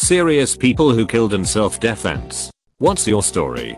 Serious people who killed in self-defense. What's your story?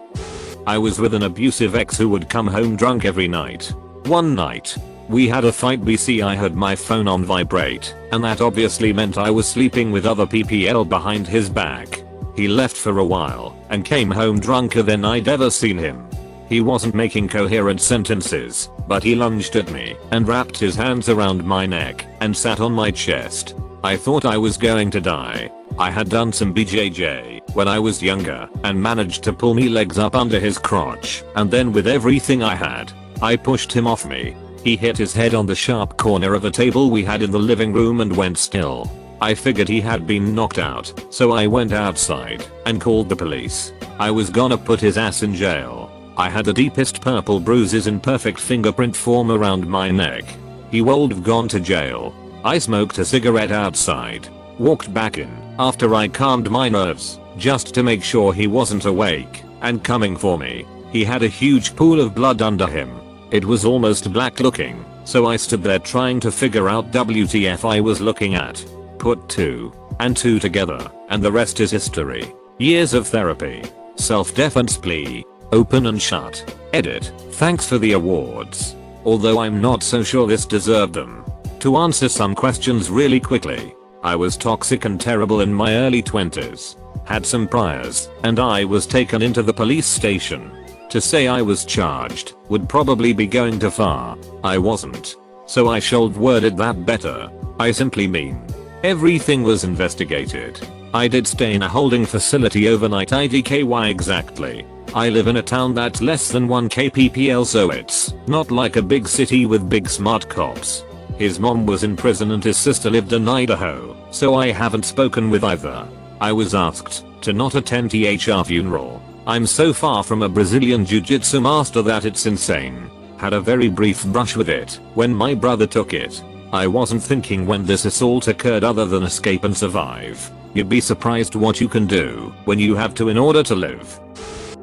I was with an abusive ex who would come home drunk every night. One night, we had a fight BC. I had my phone on vibrate, and that obviously meant I was sleeping with other PPL behind his back. He left for a while and came home drunker than I'd ever seen him. He wasn't making coherent sentences, but he lunged at me and wrapped his hands around my neck and sat on my chest. I thought I was going to die. I had done some BJJ when I was younger and managed to pull me legs up under his crotch, and then with everything I had, I pushed him off me. He hit his head on the sharp corner of a table we had in the living room and went still. I figured he had been knocked out, so I went outside and called the police. I was gonna put his ass in jail. I had the deepest purple bruises in perfect fingerprint form around my neck. He would have gone to jail. I smoked a cigarette outside, walked back in after I calmed my nerves, just to make sure he wasn't awake and coming for me. He had a huge pool of blood under him. It was almost black looking, so I stood there trying to figure out WTF I was looking at. Put 2 and 2 together, and the rest is history. Years of therapy. Self-defense plea. Open and shut. Edit. Thanks for the awards. Although I'm not so sure this deserved them. To answer some questions really quickly. I was toxic and terrible in my early 20s. Had some priors, and I was taken into the police station. To say I was charged would probably be going too far. I wasn't. So I should worded that better. I simply mean, everything was investigated. I did stay in a holding facility overnight. IDKY exactly. I live in a town that's less than 1k PPL, so it's not like a big city with big smart cops. His mom was in prison and his sister lived in Idaho, so I haven't spoken with either. I was asked to not attend THR funeral. I'm so far from a Brazilian jiu-jitsu master that it's insane. Had a very brief brush with it when my brother took it. I wasn't thinking when this assault occurred other than escape and survive. You'd be surprised what you can do when you have to in order to live.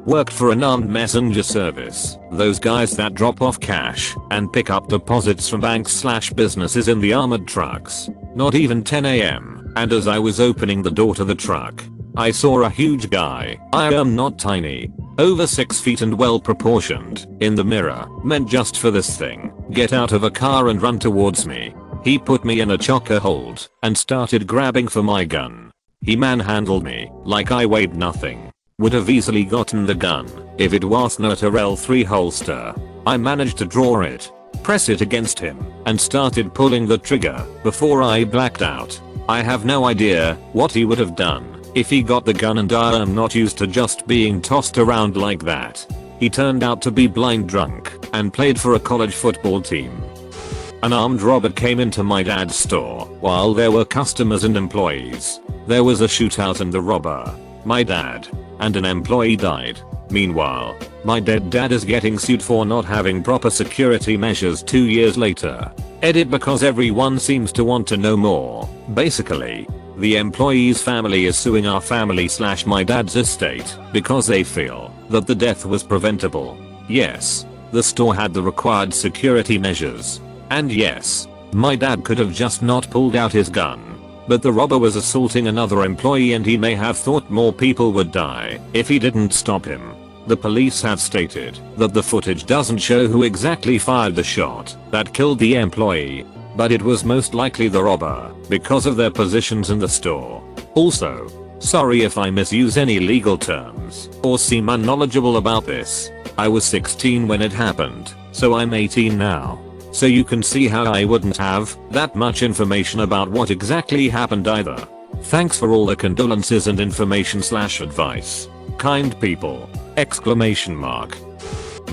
Worked for an armed messenger service, those guys that drop off cash and pick up deposits from banks/businesses in the armored trucks. Not even 10 AM, and as I was opening the door to the truck, I saw a huge guy, I am not tiny, over 6 feet and well proportioned, in the mirror, meant just for this thing, get out of a car and run towards me. He put me in a choker hold and started grabbing for my gun. He manhandled me like I weighed nothing. Would have easily gotten the gun if it was not a L3 holster. I managed to draw it, press it against him, and started pulling the trigger before I blacked out. I have no idea what he would have done if he got the gun, and I am not used to just being tossed around like that. He turned out to be blind drunk and played for a college football team. An armed robber came into my dad's store while there were customers and employees. There was a shootout and the robber, my dad, and an employee died. Meanwhile, my dead dad is getting sued for not having proper security measures 2 years later. Edit because everyone seems to want to know more. Basically, the employee's family is suing our family/my dad's estate because they feel that the death was preventable. Yes, the store had the required security measures. And yes, my dad could have just not pulled out his gun. But the robber was assaulting another employee and he may have thought more people would die if he didn't stop him. The police have stated that the footage doesn't show who exactly fired the shot that killed the employee, but it was most likely the robber because of their positions in the store. Also, sorry if I misuse any legal terms or seem unknowledgeable about this. I was 16 when it happened, so I'm 18 now. So you can see how I wouldn't have that much information about what exactly happened either. Thanks for all the condolences and information/advice. Kind people! Exclamation mark.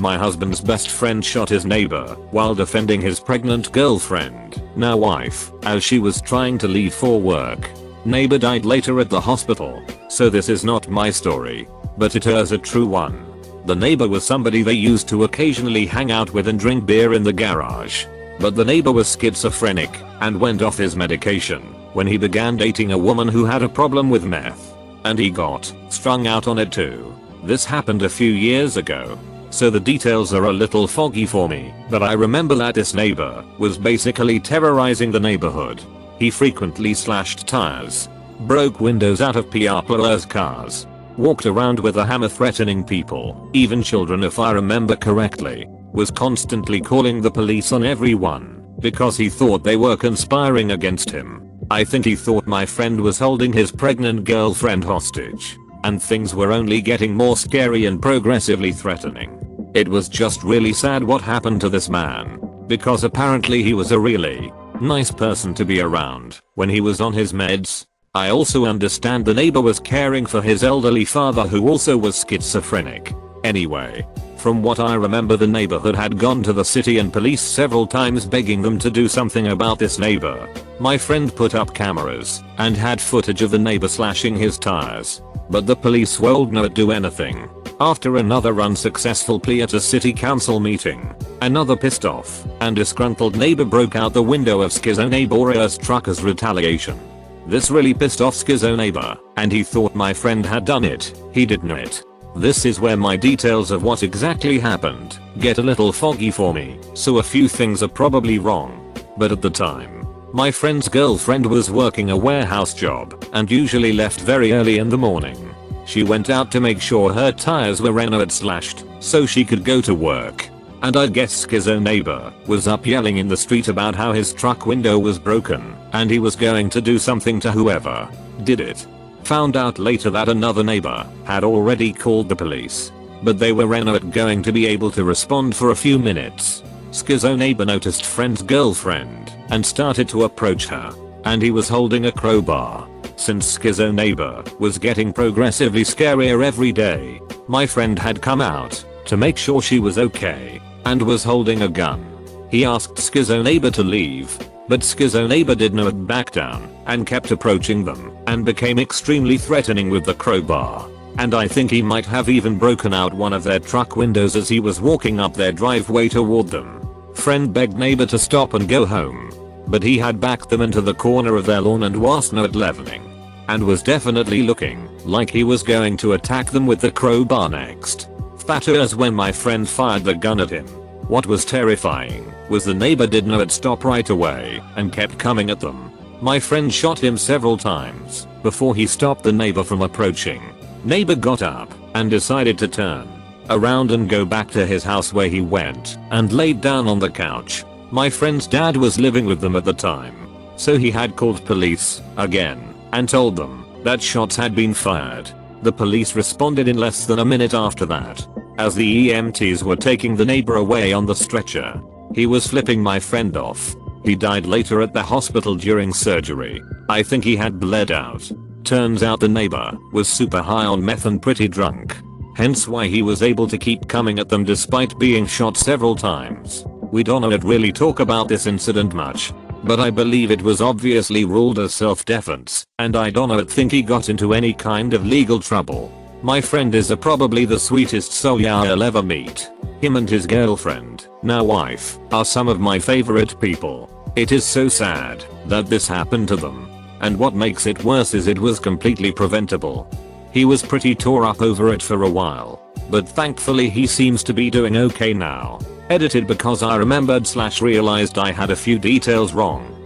My husband's best friend shot his neighbor while defending his pregnant girlfriend, now wife, as she was trying to leave for work. Neighbor died later at the hospital, so this is not my story, but it is a true one. The neighbor was somebody they used to occasionally hang out with and drink beer in the garage. But the neighbor was schizophrenic and went off his medication when he began dating a woman who had a problem with meth. And he got strung out on it too. This happened a few years ago, so the details are a little foggy for me, but I remember that this neighbor was basically terrorizing the neighborhood. He frequently slashed tires, broke windows out of people's cars, walked around with a hammer threatening people, even children if I remember correctly, was constantly calling the police on everyone because he thought they were conspiring against him. I think he thought my friend was holding his pregnant girlfriend hostage, and things were only getting more scary and progressively threatening. It was just really sad what happened to this man, because apparently he was a really nice person to be around when he was on his meds. I also understand the neighbor was caring for his elderly father who also was schizophrenic. Anyway, from what I remember, the neighborhood had gone to the city and police several times begging them to do something about this neighbor. My friend put up cameras and had footage of the neighbor slashing his tires, but the police would not do anything. After another unsuccessful plea at a city council meeting, another pissed off and disgruntled neighbor broke out the window of Schizo neighbor's truck as retaliation. This really pissed off Schizo neighbor, and he thought my friend had done it. He didn't. This is where my details of what exactly happened get a little foggy for me, so a few things are probably wrong. But at the time, my friend's girlfriend was working a warehouse job and usually left very early in the morning. She went out to make sure her tires were Renault slashed so she could go to work. And I guess Schizo neighbor was up yelling in the street about how his truck window was broken and he was going to do something to whoever did it. Found out later that another neighbor had already called the police, but they were not going to be able to respond for a few minutes. Schizo neighbor noticed friend's girlfriend and started to approach her, and he was holding a crowbar. Since Schizo neighbor was getting progressively scarier every day, my friend had come out to make sure she was okay and was holding a gun. He asked Schizo neighbor to leave, but Schizo neighbor did not back down and kept approaching them and became extremely threatening with the crowbar. And I think he might have even broken out one of their truck windows as he was walking up their driveway toward them. Friend begged neighbor to stop and go home, but he had backed them into the corner of their lawn and was not leveling, and was definitely looking like he was going to attack them with the crowbar next. Fatter as when my friend fired the gun at him. What was terrifying was the neighbor did not stop right away and kept coming at them. My friend shot him several times before he stopped the neighbor from approaching. Neighbor got up and decided to turn around and go back to his house, where he went and laid down on the couch. My friend's dad was living with them at the time, so he had called police again and told them that shots had been fired. The police responded in less than a minute after that. As the EMTs were taking the neighbor away on the stretcher, he was flipping my friend off. He died later at the hospital during surgery. I think he had bled out. Turns out the neighbor was super high on meth and pretty drunk, hence why he was able to keep coming at them despite being shot several times. We don't really talk about this incident much, but I believe it was obviously ruled as self-defense, and I don't think he got into any kind of legal trouble. My friend is probably the sweetest soul I'll ever meet. Him and his girlfriend, now wife, are some of my favorite people. It is so sad that this happened to them, and what makes it worse is it was completely preventable. He was pretty tore up over it for a while, but thankfully he seems to be doing okay now. Edited because I remembered/realized I had a few details wrong.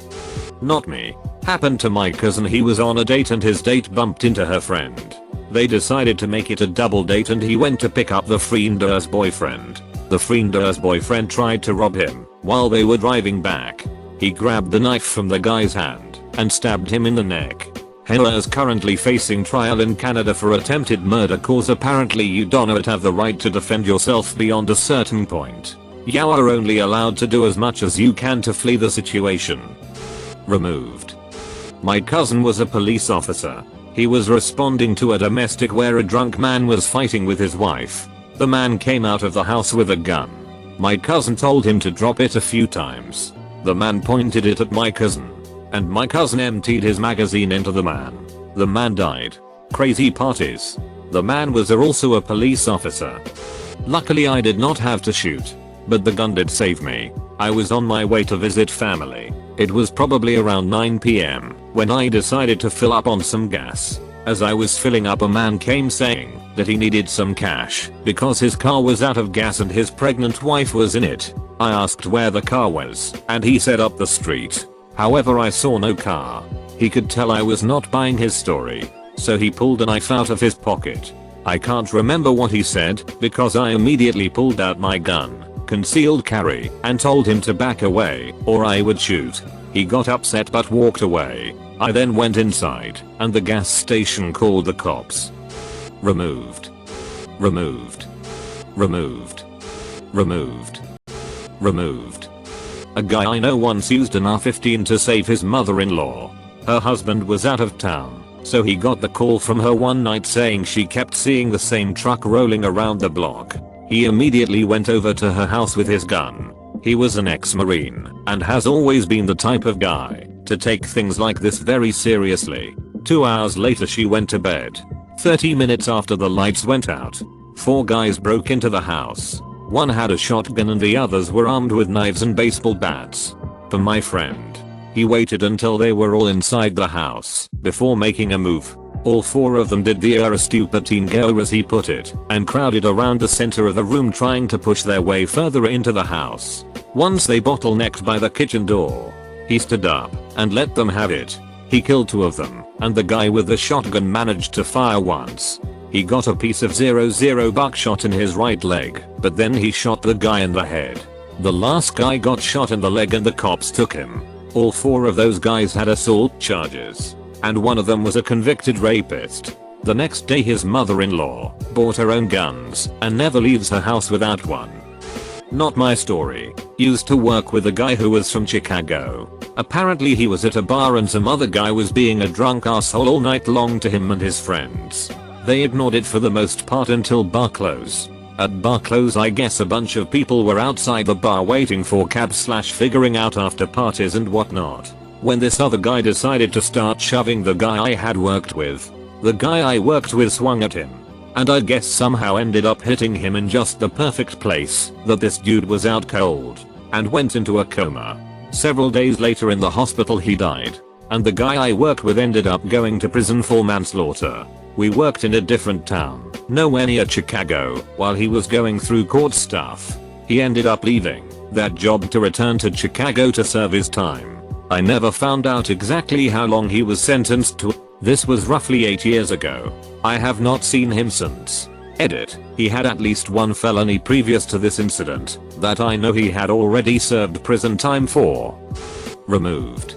Not me. Happened to my cousin. He was on a date and his date bumped into her friend. They decided to make it a double date and he went to pick up the friend's boyfriend. The friend's boyfriend tried to rob him while they were driving back. He grabbed the knife from the guy's hand and stabbed him in the neck. Hella is currently facing trial in Canada for attempted murder cause apparently you don't have the right to defend yourself beyond a certain point. You are only allowed to do as much as you can to flee the situation. Removed. My cousin was a police officer. He was responding to a domestic where a drunk man was fighting with his wife. The man came out of the house with a gun. My cousin told him to drop it a few times. The man pointed it at my cousin, and my cousin emptied his magazine into the man. The man died. Crazy parties. The man was also a police officer. Luckily I did not have to shoot, but the gun did save me. I was on my way to visit family. It was probably around 9 PM when I decided to fill up on some gas. As I was filling up, a man came saying that he needed some cash because his car was out of gas and his pregnant wife was in it. I asked where the car was and he said up the street. However, I saw no car. He could tell I was not buying his story, so he pulled a knife out of his pocket. I can't remember what he said because I immediately pulled out my gun, concealed carry, and told him to back away or I would shoot. He got upset but walked away. I then went inside and the gas station called the cops. Removed. Removed. Removed. Removed. Removed. A guy I know once used an R-15 to save his mother-in-law. Her husband was out of town, so he got the call from her one night saying she kept seeing the same truck rolling around the block. He immediately went over to her house with his gun. He was an ex-Marine and has always been the type of guy to take things like this very seriously. 2 hours later she went to bed. 30 minutes after the lights went out, 4 guys broke into the house. One had a shotgun and the others were armed with knives and baseball bats. For my friend, he waited until they were all inside the house before making a move. All 4 of them did the stupid go as he put it and crowded around the center of the room trying to push their way further into the house. Once they bottlenecked by the kitchen door, he stood up and let them have it. He killed 2 of them and the guy with the shotgun managed to fire once. He got a piece of .00 buckshot in his right leg, but then he shot the guy in the head. The last guy got shot in the leg and the cops took him. All 4 of those guys had assault charges, and one of them was a convicted rapist. The next day his mother-in-law bought her own guns and never leaves her house without one. Not my story. Used to work with a guy who was from Chicago. Apparently he was at a bar and some other guy was being a drunk asshole all night long to him and his friends. They ignored it for the most part until bar close. At bar close I guess a bunch of people were outside the bar waiting for cabs / figuring out after parties and whatnot. When this other guy decided to start shoving the guy I had worked with, the guy I worked with swung at him. And I guess somehow ended up hitting him in just the perfect place that this dude was out cold and went into a coma. Several days later in the hospital he died. And the guy I worked with ended up going to prison for manslaughter. We worked in a different town, nowhere near Chicago, while he was going through court stuff. He ended up leaving that job to return to Chicago to serve his time. I never found out exactly how long he was sentenced to. This was roughly 8 years ago. I have not seen him since. Edit. He had at least 1 felony previous to this incident that I know he had already served prison time for. Removed.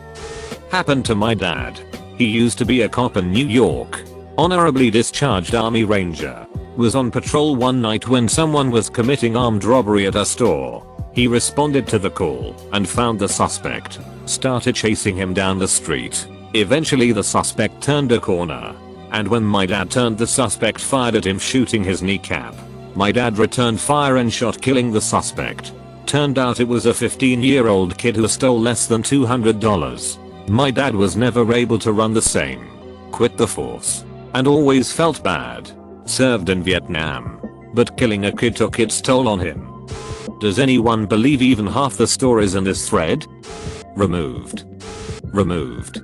Happened to my dad. He used to be a cop in New York. Honorably discharged Army Ranger. Was on patrol one night when someone was committing armed robbery at a store. He responded to the call and found the suspect. Started chasing him down the street. Eventually the suspect turned a corner. And when my dad turned, the suspect fired at him, shooting his kneecap. My dad returned fire and shot, killing the suspect. Turned out it was a 15-year-old kid who stole less than $200. My dad was never able to run the same. Quit the force. And always felt bad. Served in Vietnam. But killing a kid took its toll on him. Does anyone believe even half the stories in this thread? Removed. Removed.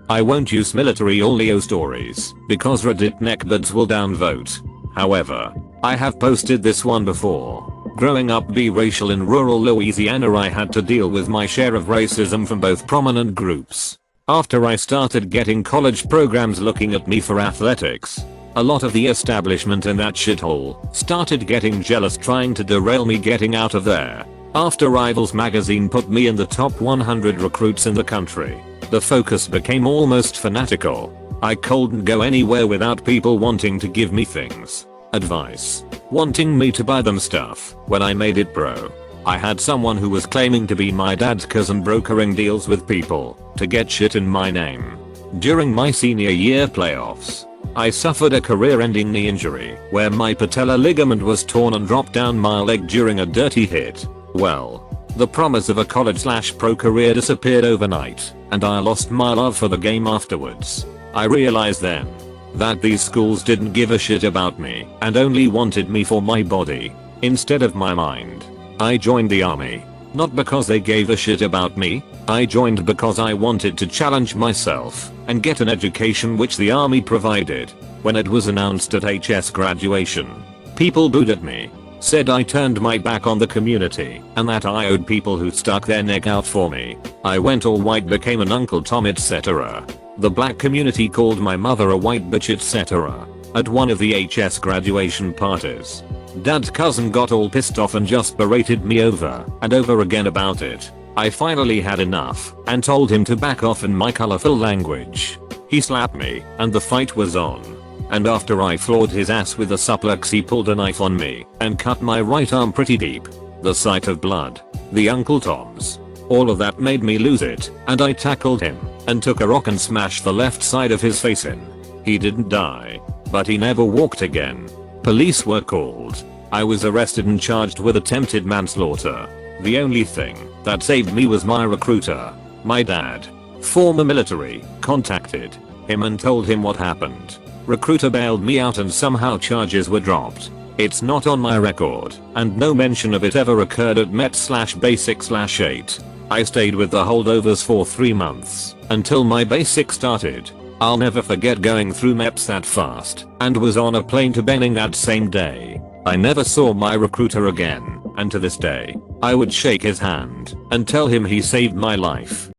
I won't use military or Leo stories because Reddit neckbeards will downvote. However, I have posted this one before. Growing up biracial in rural Louisiana, I had to deal with my share of racism from both prominent groups. After I started getting college programs looking at me for athletics, a lot of the establishment in that shithole started getting jealous, trying to derail me getting out of there. After Rivals magazine put me in the top 100 recruits in the country, the focus became almost fanatical. I couldn't go anywhere without people wanting to give me things, advice, wanting me to buy them stuff. When I made it pro, I had someone who was claiming to be my dad's cousin brokering deals with people to get shit in my name. During my senior year playoffs, I suffered a career-ending knee injury where my patella ligament was torn and dropped down my leg during a dirty hit. Well, the promise of a college/pro career disappeared overnight, and I lost my love for the game afterwards. I realized then that these schools didn't give a shit about me and only wanted me for my body instead of my mind. I joined the army, not because they gave a shit about me. I joined because I wanted to challenge myself and get an education, which the army provided. When it was announced at HS graduation, people booed at me, said I turned my back on the community and that I owed people who stuck their neck out for me. I went all white, became an Uncle Tom, etc. The black community called my mother a white bitch, etc. At one of the HS graduation parties. Dad's cousin got all pissed off and just berated me over and over again about it. I finally had enough and told him to back off in my colorful language. He slapped me and the fight was on. And after I floored his ass with a suplex, he pulled a knife on me and cut my right arm pretty deep. The sight of blood, the Uncle Toms, all of that made me lose it, and I tackled him and took a rock and smashed the left side of his face in. He didn't die, but he never walked again. Police were called. I was arrested and charged with attempted manslaughter. The only thing that saved me was my recruiter. My dad, former military, contacted him and told him what happened. Recruiter bailed me out and somehow charges were dropped. It's not on my record, and no mention of it ever occurred at Met/Basic/8. I stayed with the holdovers for 3 months until my basic started. I'll never forget going through MEPS that fast and was on a plane to Benning that same day. I never saw my recruiter again, and to this day, I would shake his hand and tell him he saved my life.